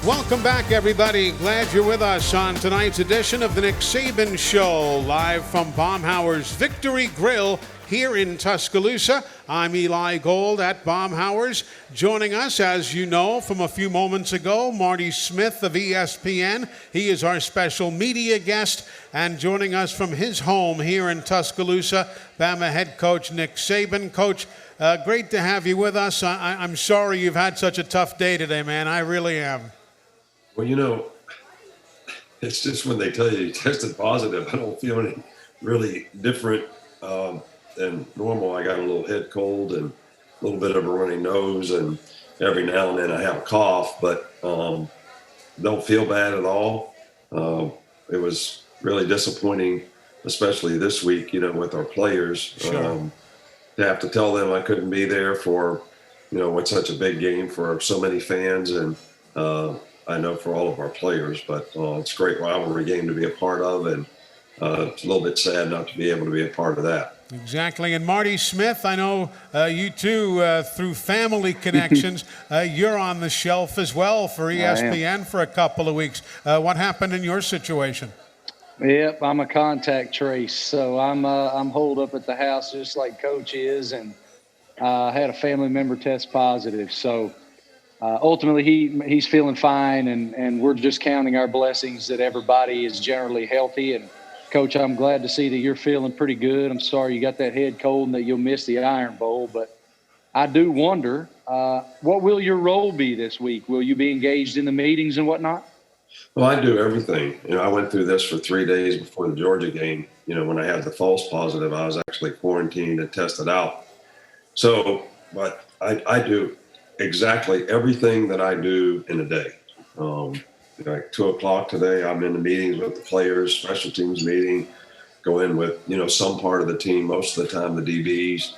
Welcome back, everybody. Glad you're with us on tonight's edition of the Nick Saban Show, live from Baumhauer's Victory Grill here in Tuscaloosa. I'm Eli Gold at Baumhauer's. Joining us, as you know from a few moments ago, Marty Smith of ESPN. He is our special media guest. And joining us from his home here in Tuscaloosa, Bama head coach Nick Saban. Coach, great to have you with us. I'm sorry you've had such a tough day today, man. I really am. Well, you know, it's just when they tell you tested positive, I don't feel any really different than normal. I got a little head cold and a little bit of a runny nose, and every now and then I have a cough, but don't feel bad at all. It was really disappointing, especially this week, you know, with our players. Sure. To have to tell them I couldn't be there for, you know, what's such a big game for so many fans, and I know for all of our players, but it's a great rivalry game to be a part of, and it's a little bit sad not to be able to be a part of that. Exactly. And Marty Smith, I know you too, through family connections, you're on the shelf as well for ESPN for a couple of weeks. What happened in your situation? Yep, I'm a contact trace, so I'm holed up at the house just like Coach is, and had a family member test positive. So ultimately, he's feeling fine, and we're just counting our blessings that everybody is generally healthy. And Coach, I'm glad to see that you're feeling pretty good. I'm sorry you got that head cold and that you'll miss the Iron Bowl, but I do wonder, what will your role be this week? Will you be engaged in the meetings and whatnot? Well, I do everything. You know, I went through this for 3 days before the Georgia game. You know, when I had the false positive, I was actually quarantined and tested out. So, but I do exactly everything that I do in a day. Like 2 o'clock today, I'm in the meetings with the players, special teams meeting, go in with, you know, some part of the team, most of the time the DBs,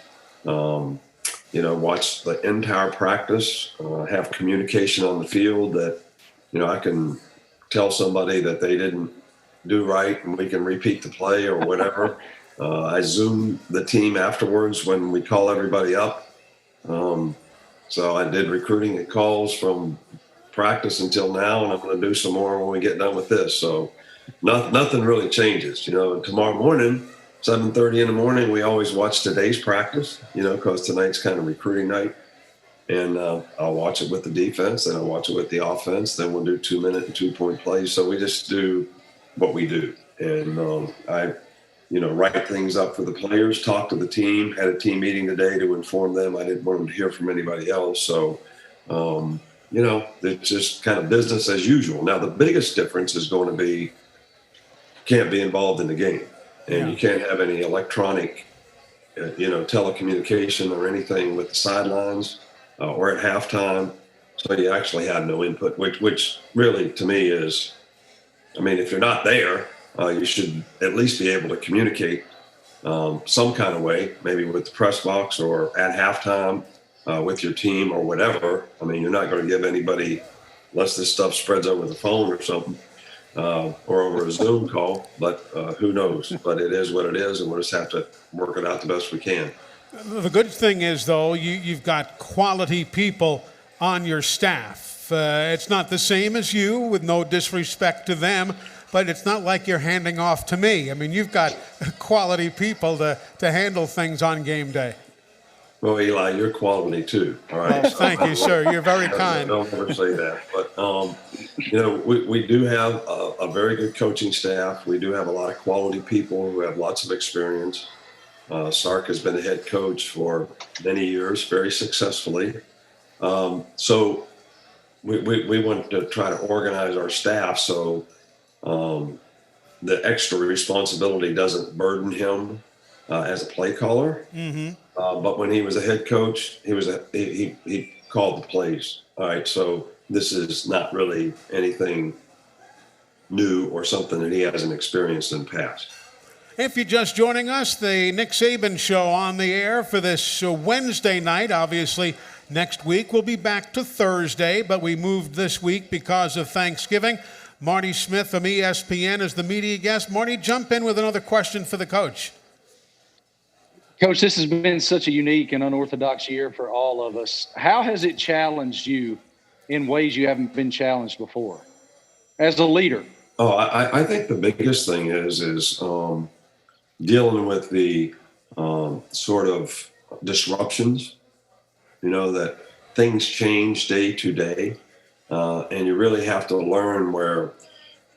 you know, watch the entire practice, have communication on the field that, you know, I can tell somebody that they didn't do right and we can repeat the play or whatever. I Zoom the team afterwards when we call everybody up. So I did recruiting calls from practice until now, and I'm going to do some more when we get done with this. So nothing really changes, you know. And tomorrow morning, 7:30 in the morning, we always watch today's practice, you know, because tonight's kind of recruiting night. And I'll watch it with the defense, then I'll watch it with the offense. Then we'll do 2-minute and 2-point plays. So we just do what we do. And I, you know, write things up for the players, talk to the team, had a team meeting today to inform them. I didn't want them to hear from anybody else. So, you know, it's just kind of business as usual. Now, the biggest difference is going to be you can't be involved in the game. And you can't have any electronic, you know, telecommunication or anything with the sidelines. Or at halftime, so you actually had no input, which really to me is, I mean, if you're not there, you should at least be able to communicate some kind of way, maybe with the press box or at halftime with your team or whatever. I mean, you're not going to give anybody, unless this stuff spreads over the phone or something, or over a Zoom call, but who knows? But it is what it is, and we'll just have to work it out the best we can. The good thing is, though, you've got quality people on your staff. It's not the same as you, with no disrespect to them, but it's not like you're handing off to me. I mean, you've got quality people to handle things on game day. Well, Eli, you're quality too. All right. Well, thank you, sir. You're very kind. Don't ever say that. But, you know, we do have a very good coaching staff. We do have a lot of quality people who have lots of experience. Sark has been a head coach for many years, very successfully. So we want to try to organize our staff so the extra responsibility doesn't burden him as a play caller. Mm-hmm. But when he was a head coach, he called the plays. All right, so this is not really anything new or something that he hasn't experienced in the past. If you're just joining us, the Nick Saban Show on the air for this Wednesday night. Obviously, next week we'll be back to Thursday, but we moved this week because of Thanksgiving. Marty Smith from ESPN is the media guest. Marty, jump in with another question for the coach. Coach, this has been such a unique and unorthodox year for all of us. How has it challenged you in ways you haven't been challenged before as a leader? Oh, I think the biggest thing is dealing with the sort of disruptions, that things change day to day. And you really have to learn where,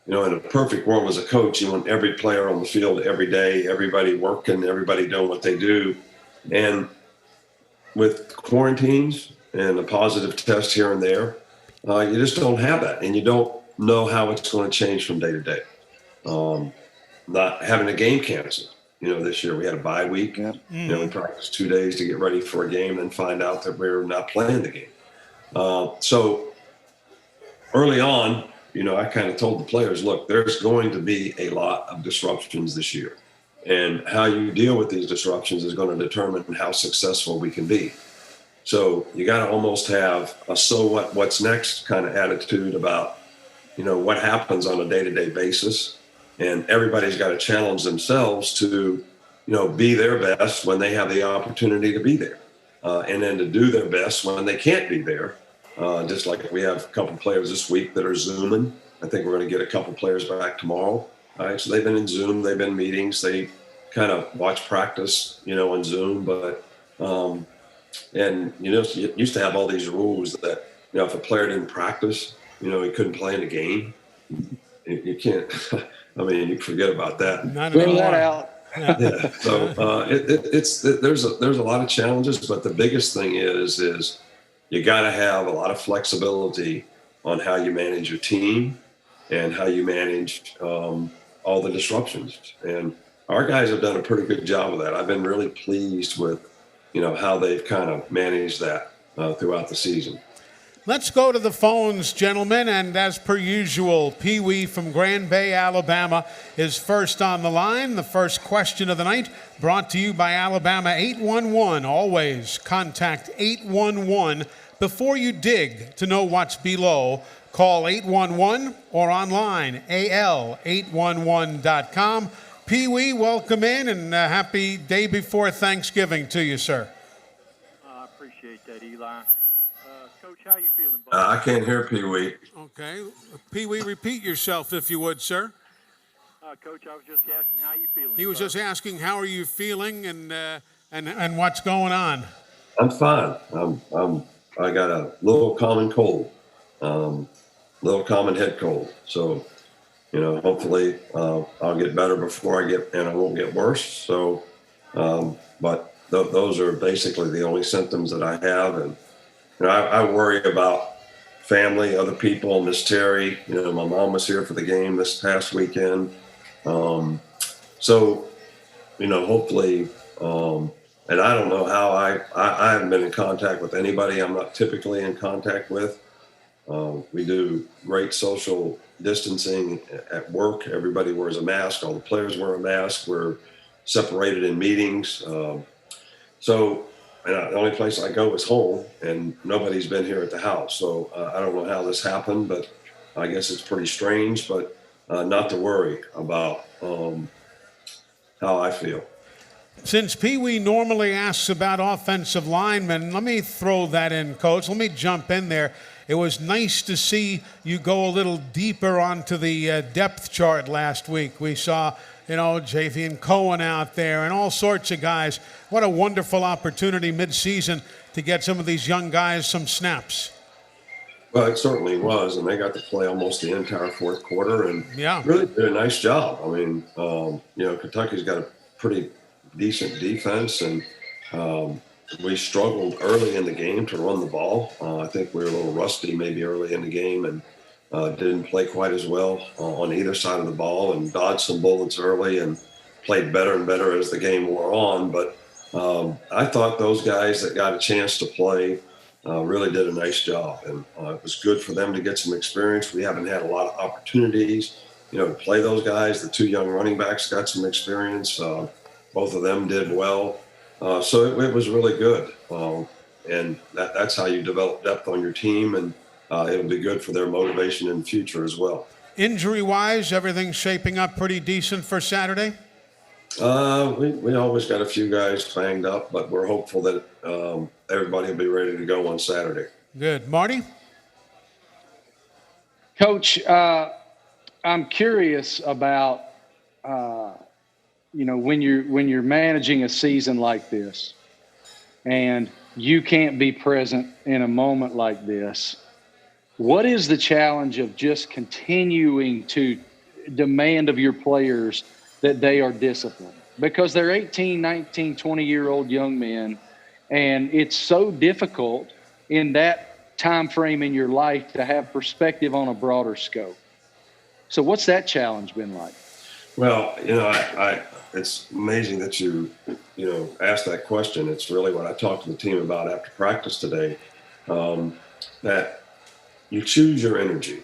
in a perfect world as a coach, you want every player on the field every day, everybody working, everybody doing what they do. And with quarantines and a positive test here and there, you just don't have that. And you don't know how it's going to change from day to day. Not having a game canceled. This year we had a bye week. Yep. We practiced 2 days to get ready for a game and find out that we're not playing the game. So early on, I kind of told the players, look, there's going to be a lot of disruptions this year. And how you deal with these disruptions is going to determine how successful we can be. So you got to almost have a so what, what's next kind of attitude about, what happens on a day-to-day basis. And everybody's got to challenge themselves to, be their best when they have the opportunity to be there. And then to do their best when they can't be there. Just like we have a couple players this week that are Zooming. I think we're going to get a couple players back tomorrow. All right, so they've been in Zoom, they've been in meetings, they kind of watch practice, on Zoom. But and you used to have all these rules that if a player didn't practice, he couldn't play in a game. You can't. I mean, you forget about that. Throw that out. Yeah. So there's a lot of challenges, but the biggest thing is you got to have a lot of flexibility on how you manage your team and how you manage all the disruptions. And our guys have done a pretty good job of that. I've been really pleased with, how they've kind of managed that throughout the season. Let's go to the phones, gentlemen, and as per usual, Pee Wee from Grand Bay, Alabama, is first on the line. The first question of the night brought to you by Alabama 811. Always contact 811 before you dig to know what's below. Call 811 or online, al811.com. Pee Wee, welcome in, and happy day before Thanksgiving to you, sir. I appreciate that, Eli. Coach, how you feeling, bud? I can't hear Pee Wee. Okay. Pee Wee, repeat yourself if you would, sir. Coach, I was just asking how you feeling. He was just asking how are you feeling and what's going on. I'm fine. I got a little common cold, little common head cold. So, hopefully I'll get better before and I won't get worse. So, but those are basically the only symptoms that I have. And, I worry about family, other people, Miss Terry. My mom was here for the game this past weekend. So, hopefully, and I don't know how I haven't been in contact with anybody I'm not typically in contact with. We do great social distancing at work. Everybody wears a mask. All the players wear a mask. We're separated in meetings. And the only place I go is home, and nobody's been here at the house. So I don't know how this happened, but I guess it's pretty strange, but not to worry about how I feel. Since Pee Wee normally asks about offensive linemen, let me throw that in, Coach. Let me jump in there. It was nice to see you go a little deeper onto the depth chart last week. We saw, Javian Cohen out there and all sorts of guys. What a wonderful opportunity mid-season to get some of these young guys some snaps. Well, it certainly was, and they got to play almost the entire fourth quarter and really did a nice job. I mean, Kentucky's got a pretty decent defense, and we struggled early in the game to run the ball. I think we were a little rusty maybe early in the game and didn't play quite as well on either side of the ball and dodged some bullets early and played better and better as the game wore on. But I thought those guys that got a chance to play really did a nice job. And it was good for them to get some experience. We haven't had a lot of opportunities, to play those guys. The two young running backs got some experience. Both of them did well. So it was really good. And that's how you develop depth on your team. And it'll be good for their motivation in the future as well. Injury-wise, everything's shaping up pretty decent for Saturday? We always got a few guys banged up, but we're hopeful that everybody will be ready to go on Saturday. Good. Marty? Coach, I'm curious about, when you're managing a season like this and you can't be present in a moment like this, what is the challenge of just continuing to demand of your players that they are disciplined? Because they're 18, 19, 20-year-old young men, and it's so difficult in that time frame in your life to have perspective on a broader scope. So what's that challenge been like? Well, it's amazing that you asked that question. It's really what I talked to the team about after practice today, that you choose your energy.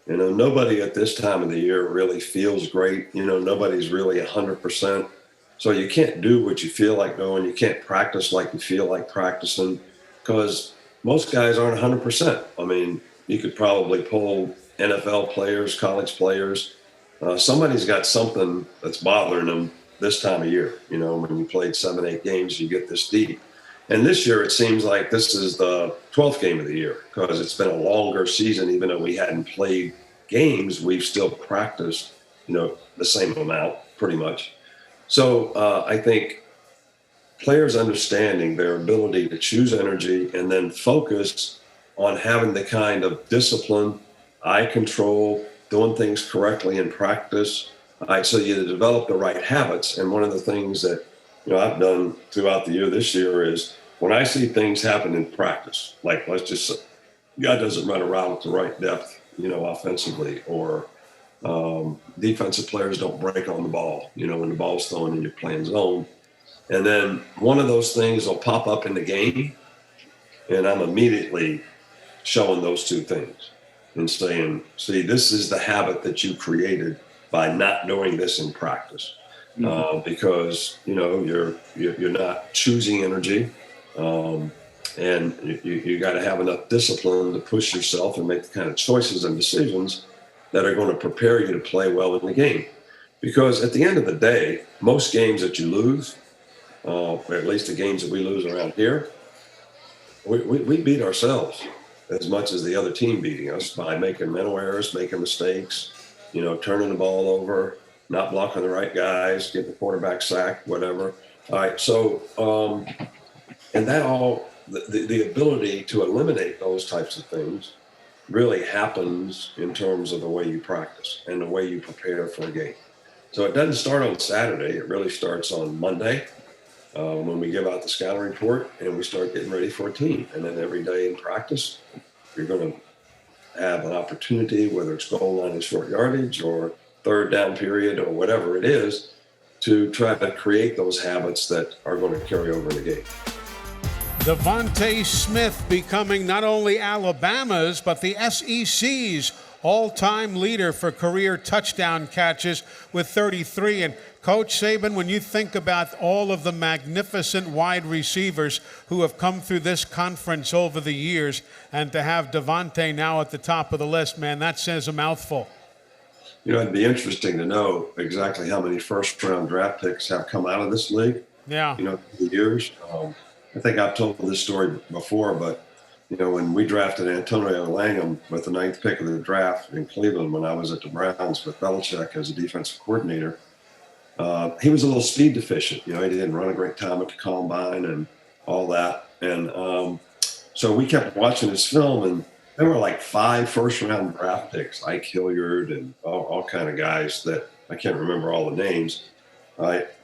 Nobody at this time of the year really feels great. Nobody's really 100%. So you can't do what you feel like doing. You can't practice like you feel like practicing because most guys aren't 100%. I mean, you could probably pull NFL players, college players. Somebody's got something that's bothering them this time of year. When you played 7, 8 games, you get this deep. And this year, it seems like this is the 12th game of the year because it's been a longer season. Even though we hadn't played games, we've still practiced, the same amount pretty much. So I think players understanding their ability to choose energy and then focus on having the kind of discipline, eye control, doing things correctly in practice. So you develop the right habits. And one of the things that I've done throughout the year this year is when I see things happen in practice, like let's just say guy doesn't run around with the right depth, offensively, or defensive players don't break on the ball, when the ball's thrown and you're playing zone. And then one of those things will pop up in the game, and I'm immediately showing those two things and saying, see, this is the habit that you created by not doing this in practice. Because you're not choosing energy, and you got to have enough discipline to push yourself and make the kind of choices and decisions that are going to prepare you to play well in the game. Because at the end of the day, most games that you lose, or at least the games that we lose around here, we beat ourselves as much as the other team beating us by making mental errors, making mistakes, turning the ball over, not blocking the right guys, getting the quarterback sacked, whatever. All right, so and that all, the ability to eliminate those types of things really happens in terms of the way you practice and the way you prepare for a game. So it doesn't start on Saturday. It really starts on Monday when we give out the scouting report and we start getting ready for a team. And then every day in practice, you're going to have an opportunity, whether it's goal line and short yardage or third down period or whatever it is, to try to create those habits that are going to carry over in the game. Devontae Smith becoming not only Alabama's but the SEC's all-time leader for career touchdown catches with 33. And Coach Saban, when you think about all of the magnificent wide receivers who have come through this conference over the years, and to have Devontae now at the top of the list, man, that says a mouthful. It'd be interesting to know exactly how many first-round draft picks have come out of this league. Yeah. Through the years. I think I've told this story before, but when we drafted Antonio Langham with the 9th pick of the draft in Cleveland when I was at the Browns with Belichick as a defensive coordinator, he was a little speed deficient. He didn't run a great time at the combine and all that. And so we kept watching his film, and there were like 5 first-round draft picks, Ike Hilliard and all kind of guys that I can't remember all the names,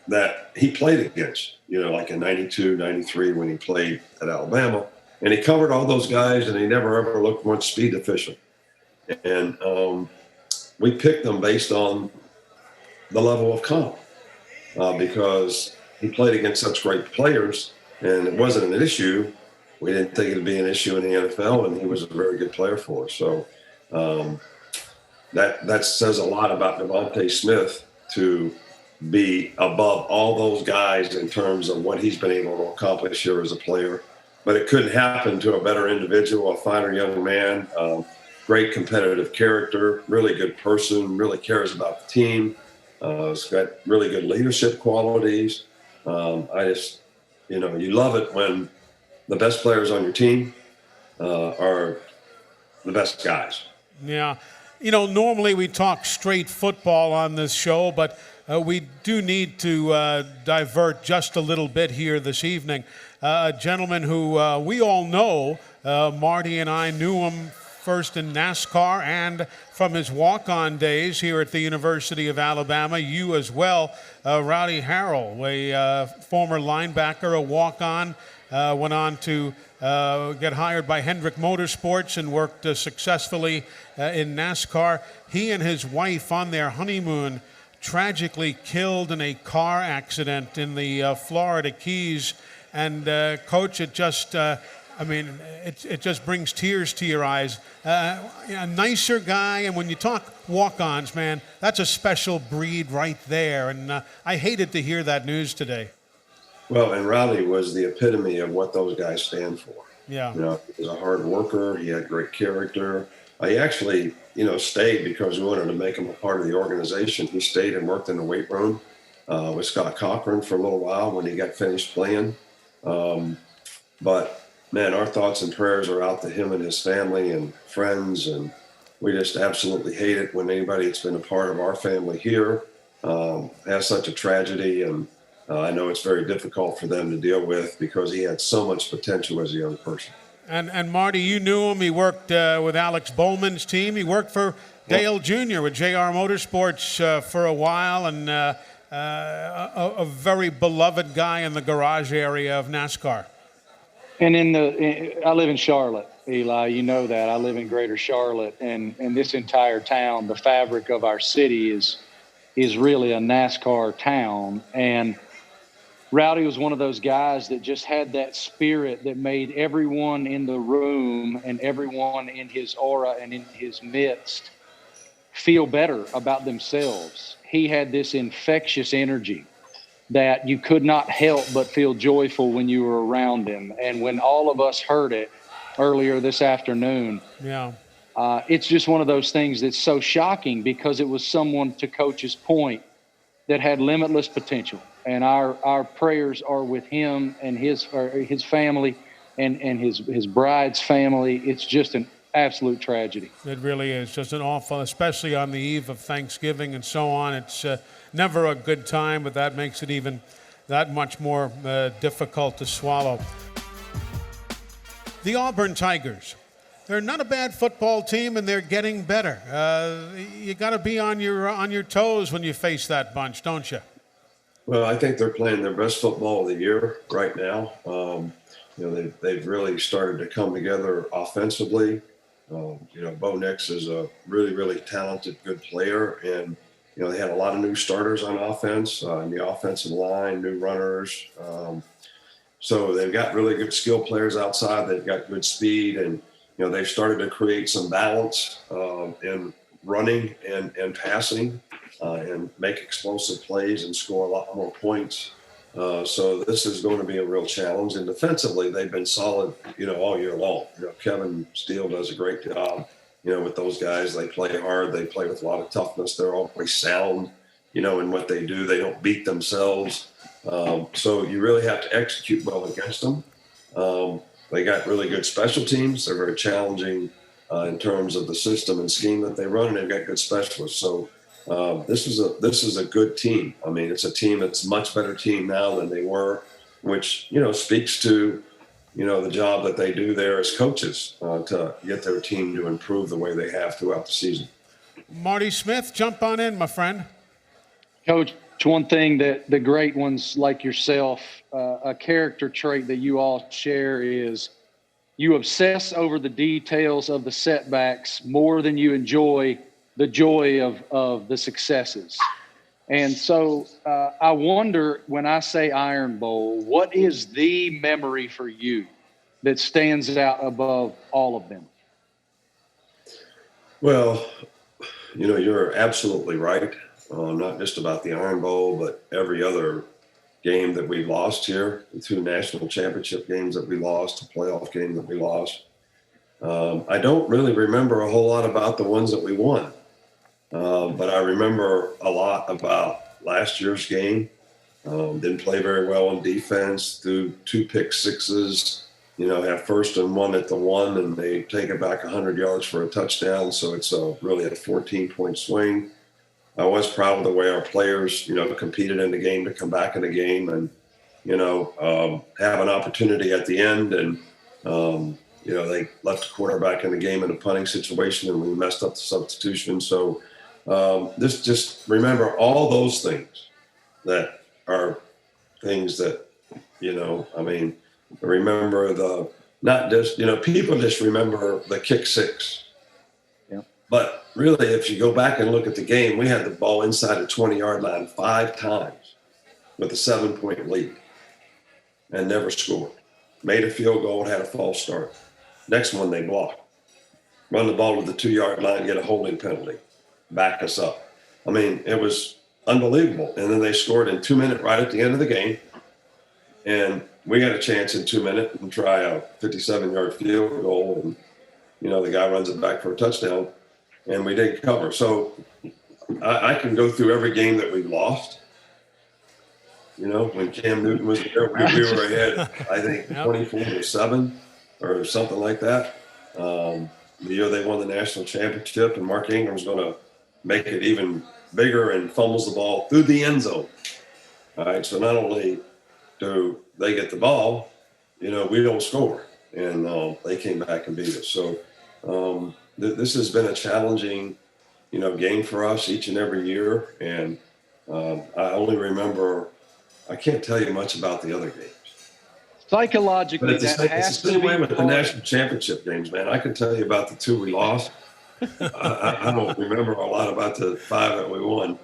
that he played against, like in 92, 93 when he played at Alabama. And he covered all those guys, and he never, ever looked much speed deficient. And we picked them based on the level of comp because he played against such great players, and it wasn't an issue. We didn't think it would be an issue in the NFL, and he was a very good player for us. So that says a lot about Devontae Smith to be above all those guys in terms of what he's been able to accomplish here as a player. But it couldn't happen to a better individual, a finer young man, great competitive character, really good person, really cares about the team. He's got really good leadership qualities. You love it when the best players on your team are the best guys. Yeah. Normally we talk straight football on this show, but we do need to divert just a little bit here this evening. A gentleman who we all know, Marty and I knew him first in NASCAR and from his walk-on days here at the University of Alabama. You as well, Rowdy Harrell, a former linebacker, a walk-on, went on to get hired by Hendrick Motorsports and worked successfully in NASCAR. He and his wife on their honeymoon tragically killed in a car accident in the Florida Keys. And Coach, it just, it just brings tears to your eyes. A nicer guy, and when you talk walk-ons, man, that's a special breed right there. And I hated to hear that news today. Well, and Rowdy was the epitome of what those guys stand for. Yeah. He was a hard worker. He had great character. He actually, stayed because we wanted to make him a part of the organization. He stayed and worked in the weight room with Scott Cochran for a little while when he got finished playing. But man, our thoughts and prayers are out to him and his family and friends. And we just absolutely hate it when anybody that's been a part of our family here has such a tragedy. And I know it's very difficult for them to deal with because he had so much potential as a young person. And Marty, you knew him. He worked with Alex Bowman's team. He worked for Dale Jr. with JR Motorsports for a while, and a very beloved guy in the garage area of NASCAR. And I live in Charlotte, Eli. You know that. I live in Greater Charlotte, and this entire town, the fabric of our city is really a NASCAR town. And Rowdy was one of those guys that just had that spirit that made everyone in the room and everyone in his aura and in his midst feel better about themselves. He had this infectious energy that you could not help but feel joyful when you were around him. And when all of us heard it earlier this afternoon, it's just one of those things that's so shocking because it was someone, to Coach's point, that had limitless potential. And our prayers are with him and his family and his bride's family. It's just an absolute tragedy. It really is just an awful, especially on the eve of Thanksgiving and so on. It's never a good time, but that makes it even that much more difficult to swallow. The Auburn Tigers. They're not a bad football team, and they're getting better. You got to be on your toes when you face that bunch, don't you? Well, I think they're playing their best football of the year right now. They've really started to come together offensively. Bo Nix is a really, really talented, good player, and they had a lot of new starters on offense, in the offensive line, new runners. So they've got really good skill players outside. They've got good speed, and they've started to create some balance in running and passing. And make explosive plays and score a lot more points. So this is going to be a real challenge. And defensively, they've been solid, all year long. Kevin Steele does a great job, with those guys. They play hard. They play with a lot of toughness. They're always sound, in what they do. They don't beat themselves. So you really have to execute well against them. They got really good special teams. They're very challenging in terms of the system and scheme that they run, and they've got good specialists. So this is a good team. I mean, it's a team that's a much better team now than they were, which, speaks to, the job that they do there as coaches to get their team to improve the way they have throughout the season. Marty Smith, jump on in, my friend. Coach, one thing that the great ones like yourself, a character trait that you all share is you obsess over the details of the setbacks more than you enjoy the joy of the successes. And so I wonder, when I say Iron Bowl, what is the memory for you that stands out above all of them? Well, you're absolutely right. Not just about the Iron Bowl, but every other game that we lost here, the 2 national championship games that we lost, a playoff game that we lost. I don't really remember a whole lot about the ones that we won. But I remember a lot about last year's game. Didn't play very well on defense, threw 2 pick sixes, have 1st and 1 at the 1, and they take it back 100 yards for a touchdown. So it's really a 14-point swing. I was proud of the way our players, competed in the game to come back in the game and, have an opportunity at the end. And, they left the quarterback in the game in a punting situation, and we messed up the substitution. So just remember all those things that are things that, remember not just, people just remember the kick six. Yeah. But really, if you go back and look at the game, we had the ball inside the 20-yard line 5 times with a 7-point lead and never scored. Made a field goal, had a false start. Next one, they blocked. Run the ball to the 2-yard line, get a holding penalty, back us up. It was unbelievable. And then they scored in 2 minutes right at the end of the game. And we got a chance in 2 minutes and try a 57-yard field goal. And, the guy runs it back for a touchdown, and we didn't cover. So I can go through every game that we lost. When Cam Newton was there, we were ahead, I think, 24-7 or something like that. The year they won the national championship, and Mark Ingram's going to make it even bigger and fumbles the ball through the end zone. All right, so not only do they get the ball, we don't score. And they came back and beat us. So this has been a challenging, game for us each and every year. And I only remember, I can't tell you much about the other games. Psychologically, but it's the same way with the national championship games, man. I can tell you about the 2 we lost. I don't remember a lot about the 5 that we won.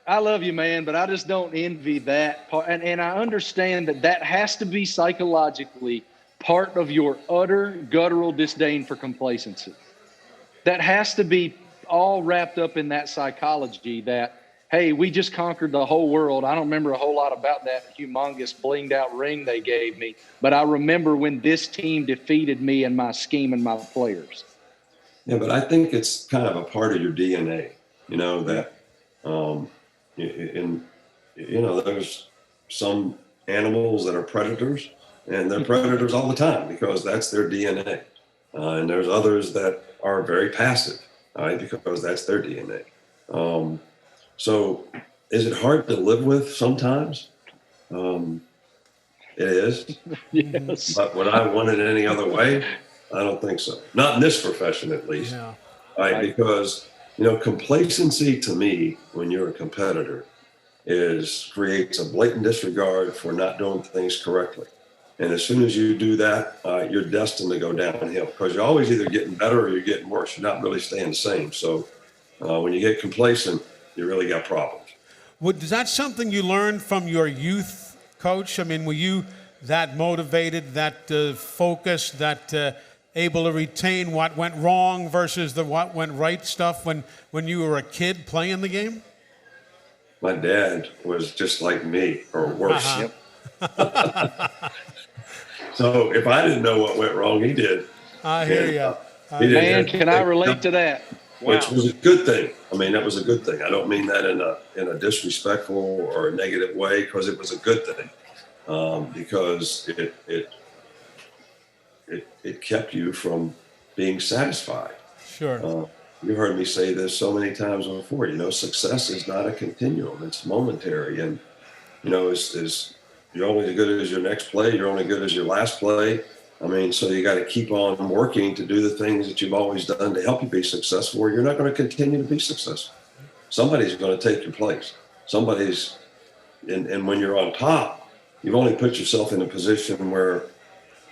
I love you, man, but I just don't envy that part. And I understand that has to be psychologically part of your utter guttural disdain for complacency. That has to be all wrapped up in that psychology that, hey, we just conquered the whole world. I don't remember a whole lot about that humongous blinged out ring they gave me, but I remember when this team defeated me and my scheme and my players. Yeah, but I think it's kind of a part of your DNA, that there's some animals that are predators, and they're predators all the time because that's their DNA. And there's others that are very passive, because that's their DNA. So is it hard to live with sometimes? It is. Yes. But would I want it any other way? I don't think so. Not in this profession, at least. Yeah. Because, complacency to me, when you're a competitor, creates a blatant disregard for not doing things correctly. And as soon as you do that, you're destined to go downhill because you're always either getting better or you're getting worse. You're not really staying the same. So when you get complacent, you really got problems. Is that something you learned from your youth, Coach? Were you that motivated, that focused, that able to retain what went wrong versus the what went right stuff when you were a kid playing the game? My dad was just like me, or worse. Uh-huh. So if I didn't know what went wrong, he did. I hear you. Man, can I relate to that? Which was a good thing. That was a good thing. I don't mean that in a disrespectful or a negative way, because it was a good thing. Because it kept you from being satisfied. Sure. You heard me say this so many times before. Success is not a continuum; it's momentary, and is you're only as good as your next play. You're only good as your last play. So you got to keep on working to do the things that you've always done to help you be successful, or you're not going to continue to be successful. Somebody's going to take your place. And when you're on top, you've only put yourself in a position where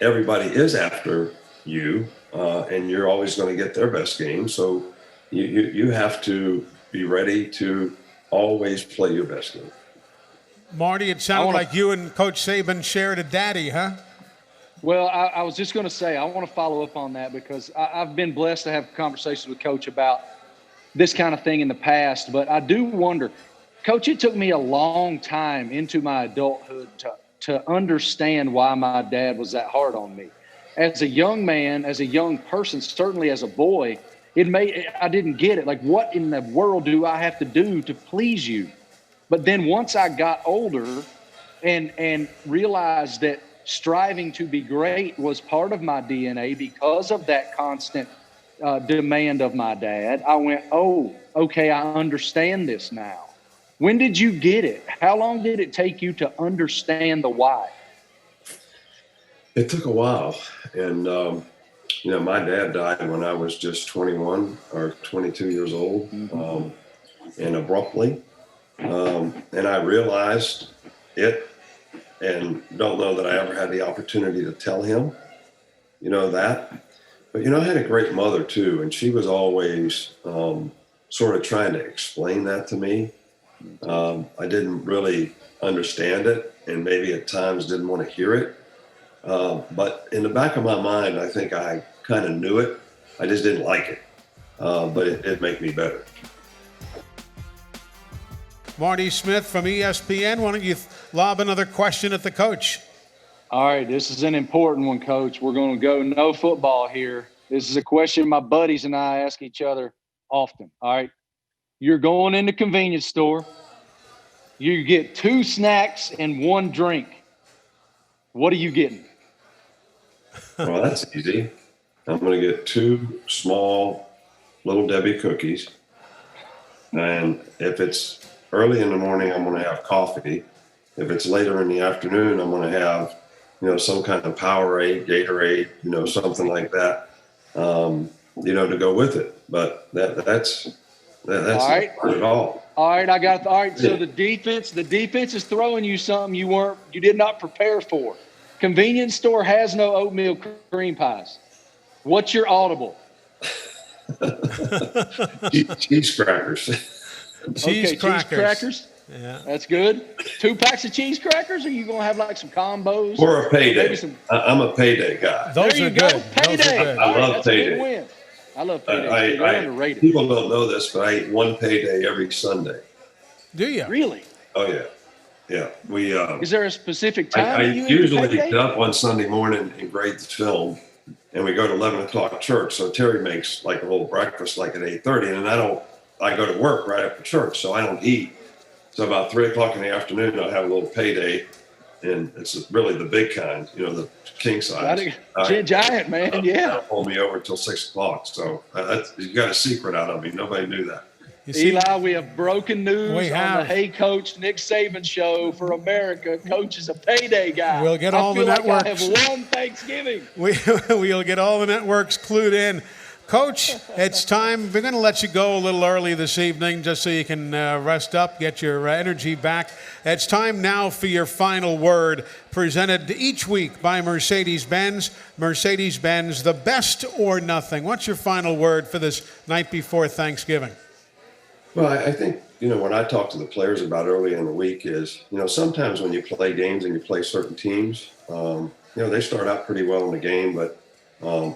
everybody is after you, and you're always going to get their best game. So you have to be ready to always play your best game. Marty, it sounded like you and Coach Saban shared a daddy, huh? Well, I was just going to say, I want to follow up on that because I've been blessed to have conversations with Coach about this kind of thing in the past. But I do wonder, Coach, it took me a long time into my adulthood to understand why my dad was that hard on me. As a young man, as a young person, certainly as a boy, I didn't get it. Like, what in the world do I have to do to please you? But then once I got older and realized that striving to be great was part of my DNA because of that constant demand of my dad. I went, oh, okay, I understand this now. When did you get it? How long did it take you to understand the why? It took a while. And, my dad died when I was just 21 or 22 years old, and abruptly. And I realized it, and don't know that I ever had the opportunity to tell him, that. But, I had a great mother too, and she was always sort of trying to explain that to me. I didn't really understand it, and maybe at times didn't want to hear it. But in the back of my mind, I think I kind of knew it. I just didn't like it, but it did make me better. Marty Smith from ESPN, why don't you lob another question at the coach? All right, this is an important one, Coach. We're going to go no football here. This is a question my buddies and I ask each other often. All right, you're going in the convenience store. You get 2 snacks and 1 drink. What are you getting? Well, that's easy. I'm going to get 2 small Little Debbie cookies. And if it's early in the morning, I'm going to have coffee. If it's later in the afternoon, I'm going to have, some kind of Powerade, Gatorade, something like that, to go with it. But that's all right. Not at all. All right, I got it. All right, so the defense is throwing you something you did not prepare for. Convenience store has no oatmeal cream pies. What's your audible? Cheese crackers. Cheese crackers. Yeah, that's good. 2 packs of cheese crackers, or are you gonna have like some combos? Or a payday. I'm a payday guy. Those are good. Payday. I love that's payday. A good win. I love payday. They're underrated. People don't know this, but I eat 1 payday every Sunday. Do you? Really? Oh yeah, yeah. We. Is there a specific time? I you usually payday? get up on Sunday morning and grade the film, and we go to 11 o'clock church. So Terry makes like a little breakfast like at 8:30, and I go to work right after church, so I don't eat. So about 3 o'clock in the afternoon, I'll have a little payday, and it's really the big kind, the king size. Giant, man, yeah. Hold me over till 6 o'clock. So you got a secret out of me. Nobody knew that. Eli, we have broken news on the Hey Coach Nick Saban show for America. Coach is a payday guy. We'll get all the networks. I have won Thanksgiving. We'll get all the networks clued in. Coach, it's time. We're going to let you go a little early this evening just so you can rest up, get your energy back. It's time now for your final word, presented each week by Mercedes-Benz. Mercedes-Benz, the best or nothing. What's your final word for this night before Thanksgiving? Well, I think, what I talk to the players about early in the week is, sometimes when you play games and you play certain teams, they start out pretty well in the game, but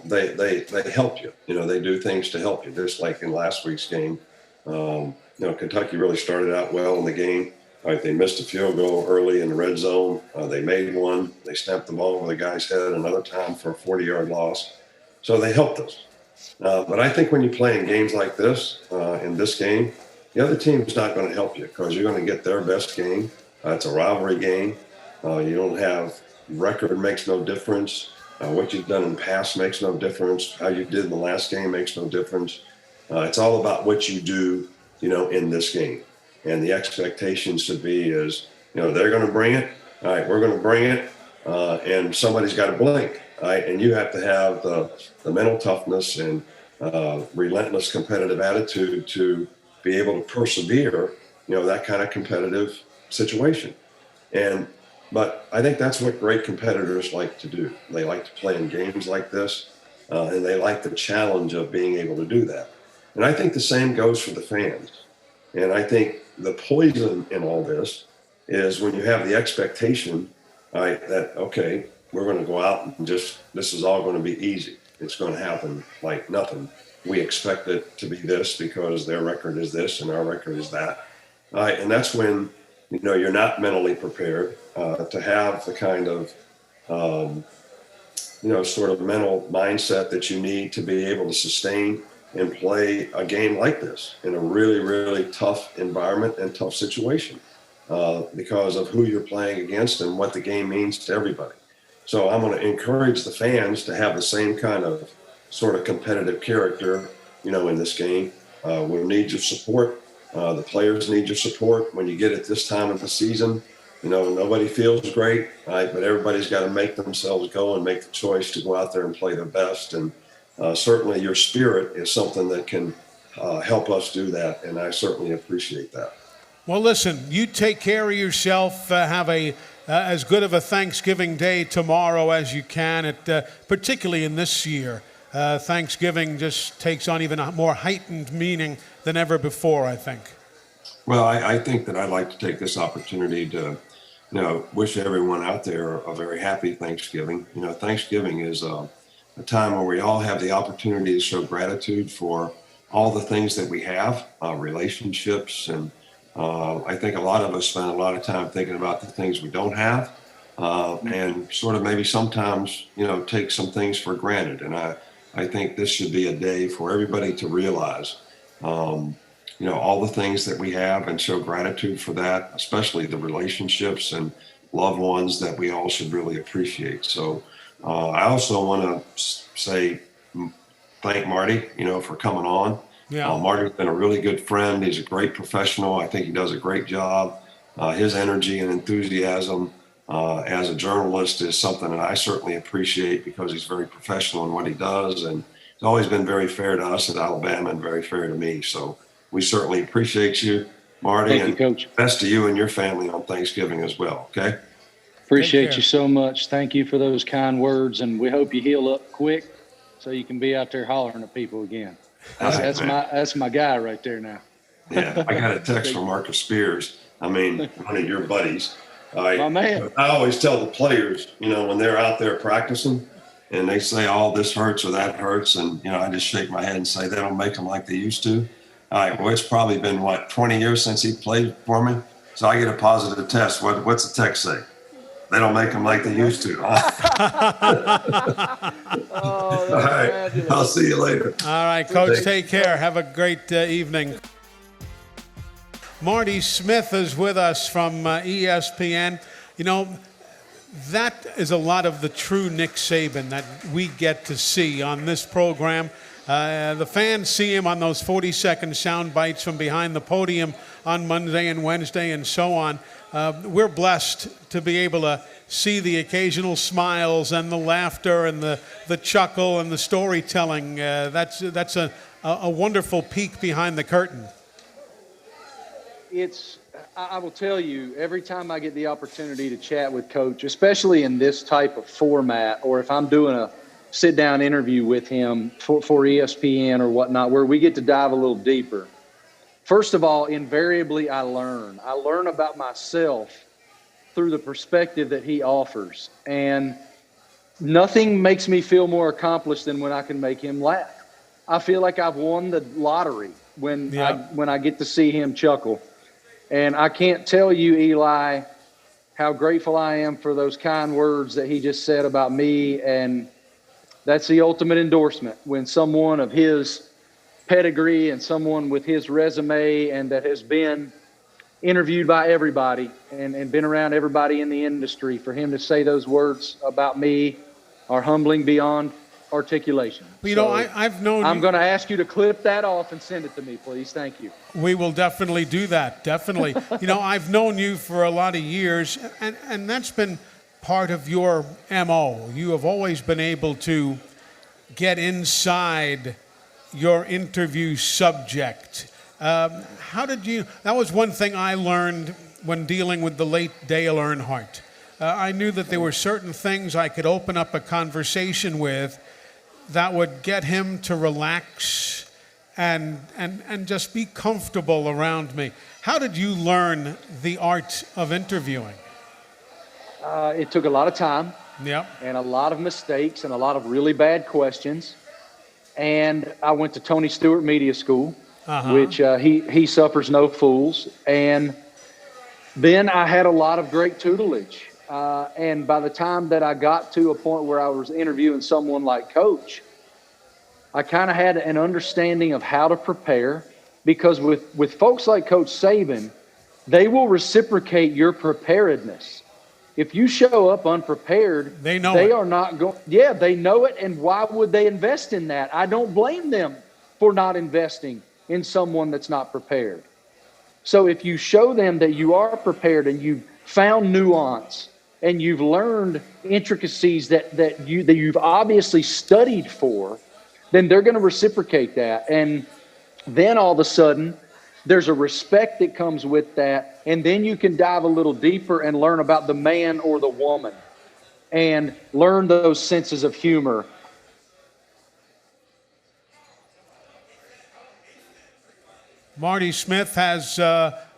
they help you. They do things to help you. Just like in last week's game, Kentucky really started out well in the game. They missed a field goal early in the red zone. They made one. They snapped the ball over the guy's head another time for a 40-yard loss. So they helped us. But I think when you play in games like this, in this game, the other team is not going to help you because you're going to get their best game. It's a rivalry game. You don't have record makes no difference. What you've done in the past makes no difference. How you did in the last game makes no difference. It's all about what you do, in this game. And the expectation should be is, they're going to bring it. All right, we're going to bring it. And somebody's got to blink. All right, and you have to have the mental toughness and relentless competitive attitude to be able to persevere, that kind of competitive situation. But I think that's what great competitors like to do. They like to play in games like this, and they like the challenge of being able to do that. And I think the same goes for the fans. And I think the poison in all this is when you have the expectation, that, okay, we're going to go out and this is all going to be easy. It's going to happen like nothing. We expect it to be this because their record is this and our record is that. And that's when, you're not mentally prepared to have the kind of, sort of mental mindset that you need to be able to sustain and play a game like this in a really, really tough environment and tough situation because of who you're playing against and what the game means to everybody. So I'm going to encourage the fans to have the same kind of sort of competitive character, in this game. We need your support. The players need your support. When you get it this time of the season, nobody feels great, right? But everybody's got to make themselves go and make the choice to go out there and play their best. And certainly your spirit is something that can help us do that. And I certainly appreciate that. Well, listen, you take care of yourself. Have as good of a Thanksgiving Day tomorrow as you can. Particularly in this year, Thanksgiving just takes on even a more heightened meaning than ever before, I think. Well, I think that I'd like to take this opportunity to, wish everyone out there a very happy Thanksgiving. Thanksgiving is a time where we all have the opportunity to show gratitude for all the things that we have, relationships, and I think a lot of us spend a lot of time thinking about the things we don't have, and sort of maybe sometimes, take some things for granted. And I think this should be a day for everybody to realize, all the things that we have and show gratitude for that, especially the relationships and loved ones that we all should really appreciate. So I also want to say thank Marty, for coming on. Yeah. Marty's been a really good friend. He's a great professional. I think he does a great job. His energy and enthusiasm as a journalist is something that I certainly appreciate because he's very professional in what he does. And he's always been very fair to us at Alabama and very fair to me. So we certainly appreciate you, Marty. Thank you, Coach. Best to you and your family on Thanksgiving as well, okay? Appreciate you so much. Thank you for those kind words, and we hope you heal up quick so you can be out there hollering at people again. That's my guy right there now. Yeah, I got a text from Marcus Spears. one of your buddies. My man. I always tell the players, when they're out there practicing and they say, oh, this hurts or that hurts. And, I just shake my head and say, they don't make them like they used to. All right, well, it's probably been, 20 years since he played for me. So I get a positive test. What's the text say? They don't make them like they used to. All right. I'll see you later. All right, Coach, take care. Have a great evening. Marty Smith is with us from ESPN. That is a lot of the true Nick Saban that we get to see on this program. The fans see him on those 40-second sound bites from behind the podium on Monday and Wednesday and so on. We're blessed to be able to see the occasional smiles and the laughter and the chuckle and the storytelling. That's a wonderful peek behind the curtain. I will tell you, every time I get the opportunity to chat with Coach, especially in this type of format, or if I'm doing a sit-down interview with him for ESPN or whatnot, where we get to dive a little deeper. First of all, invariably I learn. I learn about myself through the perspective that he offers. And nothing makes me feel more accomplished than when I can make him laugh. I feel like I've won the lottery when I get to see him chuckle. And I can't tell you, Eli, how grateful I am for those kind words that he just said about me. And that's the ultimate endorsement when someone of his pedigree and someone with his resume and that has been interviewed by everybody and been around everybody in the industry, for him to say those words about me are humbling beyond articulation. Well, I've known I'm going to ask you to clip that off and send it to me, please. Thank you. We will definitely do that. Definitely. I've known you for a lot of years, and that's been part of your MO. You have always been able to get inside your interview subject. That was one thing I learned when dealing with the late Dale Earnhardt. I knew that there were certain things I could open up a conversation with that would get him to relax and just be comfortable around me. How did you learn the art of interviewing? It took a lot of time. Yep. And a lot of mistakes and a lot of really bad questions. And I went to Tony Stewart Media School, which he suffers no fools. And then I had a lot of great tutelage. And by the time that I got to a point where I was interviewing someone like Coach, I kind of had an understanding of how to prepare, because with folks like Coach Saban, they will reciprocate your preparedness. If you show up unprepared, they are not going. Yeah, they know it. And why would they invest in that? I don't blame them for not investing in someone that's not prepared. So if you show them that you are prepared and you've found nuance and you've learned intricacies that you've obviously studied for, then they're going to reciprocate that. And then all of a sudden, there's a respect that comes with that. And then you can dive a little deeper and learn about the man or the woman and learn those senses of humor. Marty Smith has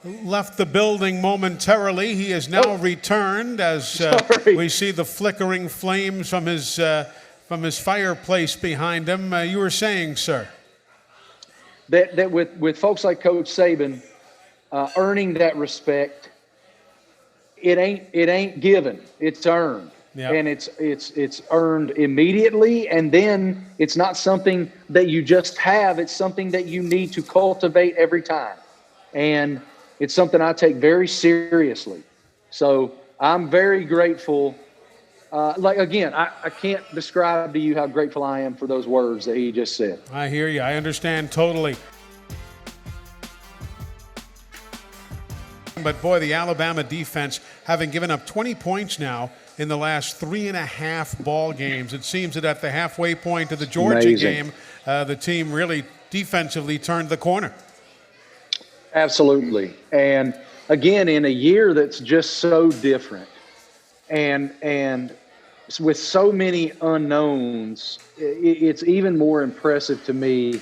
left the building momentarily. He has now returned as we see the flickering flames from his fireplace behind him. You were saying, sir? That with folks like Coach Saban, earning that respect, it ain't given, it's earned. Yep. And it's earned immediately, and then it's not something that you just have, it's something that you need to cultivate every time. And it's something I take very seriously. So I'm very grateful. Again, I can't describe to you how grateful I am for those words that he just said. I hear you. I understand totally. But boy, the Alabama defense, having given up 20 points now in the last 3.5 ball games, it seems that at the halfway point of the Georgia game, the team really defensively turned the corner. Absolutely. And again, in a year that's just so different and with so many unknowns, it's even more impressive to me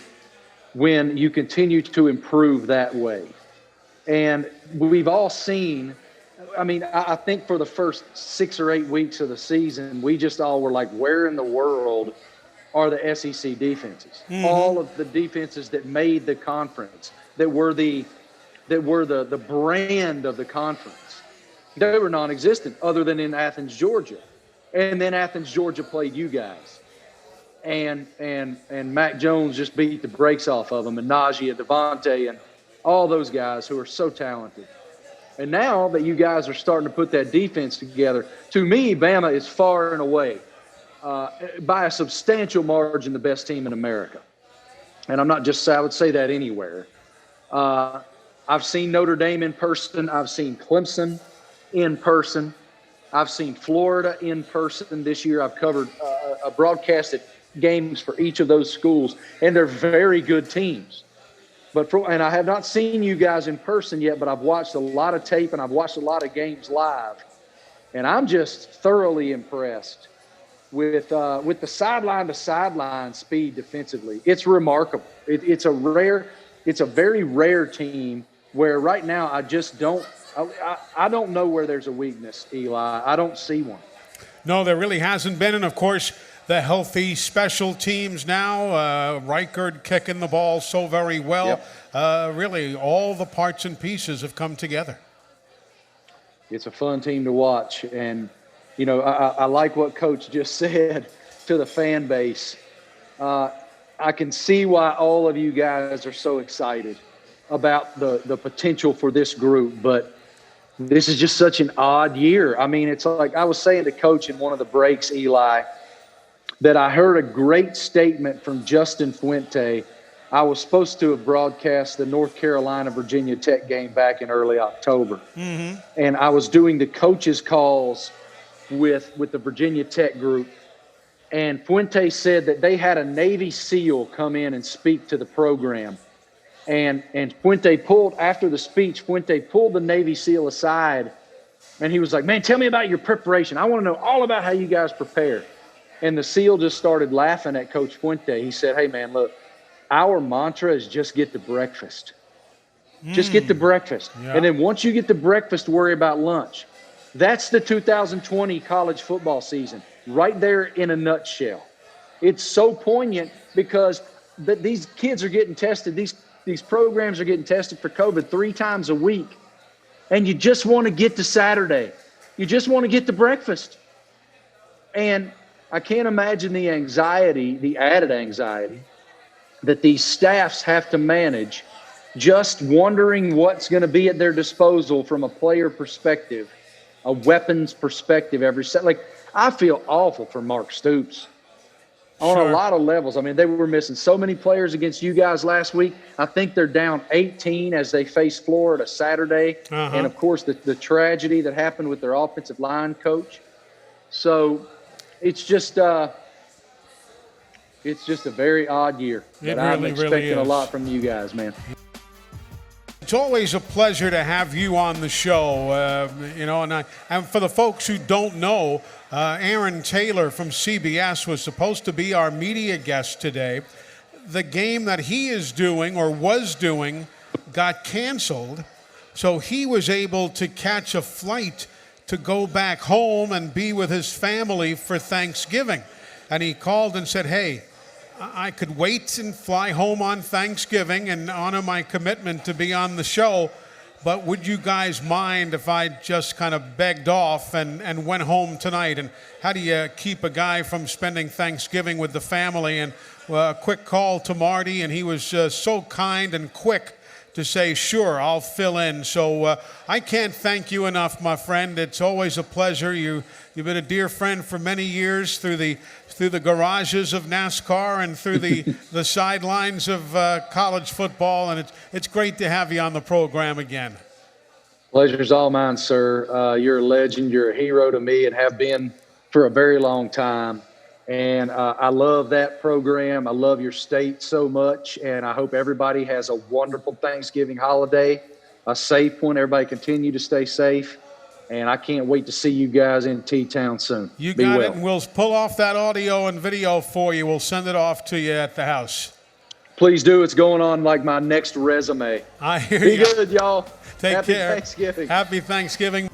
when you continue to improve that way. And we've all seen, I mean, I think for the first 6 or 8 weeks of the season, we just all were like, where in the world are the SEC defenses? Mm-hmm. All of the defenses that made the conference, that were the brand of the conference, they were non-existent other than in Athens, Georgia. And then Athens, Georgia played you guys. And Mac Jones just beat the brakes off of them, and Najee and Devontae and all those guys who are so talented. And now that you guys are starting to put that defense together, to me, Bama is far and away, by a substantial margin, the best team in America. And I'm not just, I would say that anywhere. I've seen Notre Dame in person. I've seen Clemson in person. I've seen Florida in person this year. I've covered broadcasted games for each of those schools, and they're very good teams. And I have not seen you guys in person yet, but I've watched a lot of tape and I've watched a lot of games live. And I'm just thoroughly impressed with the sideline to sideline speed defensively. It's remarkable. It's a very rare team where right now I just don't know where there's a weakness, Eli. I don't see one. No, there really hasn't been. And of course, the healthy special teams now, Reichard kicking the ball so very well. Yep. Really, all the parts and pieces have come together. It's a fun team to watch. And, you know, I like what Coach just said to the fan base. I can see why all of you guys are so excited about the potential for this group. But this is just such an odd year. I mean, it's like I was saying to Coach in one of the breaks, Eli, that I heard a great statement from Justin Fuente. I was supposed to have broadcast the North Carolina-Virginia Tech game back in early October. Mm-hmm. And I was doing the coaches' calls with the Virginia Tech group. And Fuente said that they had a Navy SEAL come in and speak to the program. And Fuente after the speech, Fuente pulled the Navy SEAL aside. And he was like, man, tell me about your preparation. I want to know all about how you guys prepare. And the SEAL just started laughing at Coach Fuente. He said, hey, man, look, our mantra is just get to breakfast. Just get to breakfast. Yeah. And then once you get to breakfast, worry about lunch. That's the 2020 college football season right there in a nutshell. It's so poignant because these kids are getting tested. These programs are getting tested for COVID 3 times a week. And you just want to get to Saturday. You just want to get to breakfast. And I can't imagine the anxiety, the added anxiety that these staffs have to manage, just wondering what's going to be at their disposal from a player perspective a weapons perspective every set. Like, I feel awful for Mark Stoops on Sure. a lot of levels. I mean, they were missing so many players against you guys last week. I think they're down 18 as they face Florida Saturday. And, of course, the tragedy that happened with their offensive line coach. So it's just a very odd year. It But I'm really expecting a is. lot from you guys, man. It's always a pleasure to have you on the show, and for the folks who don't know, Aaron Taylor from CBS was supposed to be our media guest today. The game that he is doing or was doing got canceled, so he was able to catch a flight to go back home and be with his family for Thanksgiving. And he called and said, hey, I could wait and fly home on Thanksgiving and honor my commitment to be on the show, but would you guys mind if I just kind of begged off and went home tonight? And how do you keep a guy from spending Thanksgiving with the family? And a quick call to Marty, and he was so kind and quick to say, sure, I'll fill in. So I can't thank you enough, my friend. It's always a pleasure. You've been a dear friend for many years through the garages of NASCAR and through the sidelines of college football, and it's great to have you on the program again. Pleasure's all mine, sir. You're a legend. You're a hero to me and have been for a very long time. And I love that program. I love your state so much, and I hope everybody has a wonderful Thanksgiving holiday, a safe one. Everybody continue to stay safe, and I can't wait to see you guys in T-Town soon. You Be got well. it, and we'll pull off that audio and video for you. We'll send it off to you at the house. Please do. It's going on like my next resume. I hear Be you. good, y'all. Take Happy care. Thanksgiving. Happy Thanksgiving.